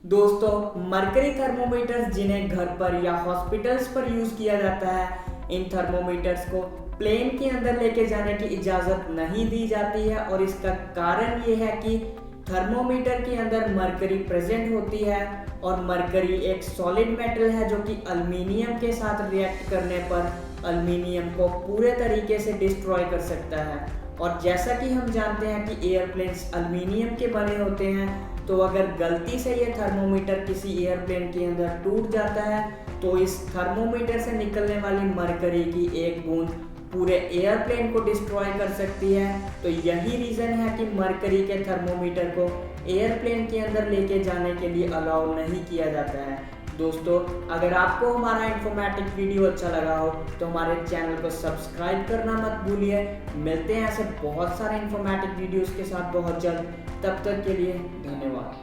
दोस्तों, mercury thermometers जिन्हें घर पर या हॉस्पिटल्स पर यूज किया जाता है, इन थर्मोमीटर्स को प्लेन के अंदर लेके जाने की इजाज़त नहीं दी जाती है और इसका कारण ये है कि थर्मोमीटर के अंदर मरकरी प्रेजेंट होती है और मरकरी एक सॉलिड मेटल है जो कि अल्मीनियम के साथ रिएक्ट करने पर अल्मीनियम को पूरे तरीके से डिस्ट्रॉय कर सकता है। और जैसा कि हम जानते हैं कि एयरप्लेन्स अल्मीनियम के बने होते हैं, तो अगर गलती से ये थर्मोमीटर किसी एयरप्लेन के अंदर टूट जाता है तो इस थर्मोमीटर से निकलने वाली मरकरी की एक बूंद पूरे एयरप्लेन को डिस्ट्रॉय कर सकती है। तो यही रीज़न है कि मरकरी के थर्मोमीटर को एयरप्लेन के अंदर लेके जाने के लिए अलाउ नहीं किया जाता है। दोस्तों, अगर आपको हमारा इन्फॉर्मेटिव वीडियो अच्छा लगा हो तो हमारे चैनल को सब्सक्राइब करना मत भूलिए। मिलते हैं ऐसे बहुत सारे इन्फॉर्मेटिव वीडियोस के साथ बहुत जल्द। तब तक के लिए धन्यवाद।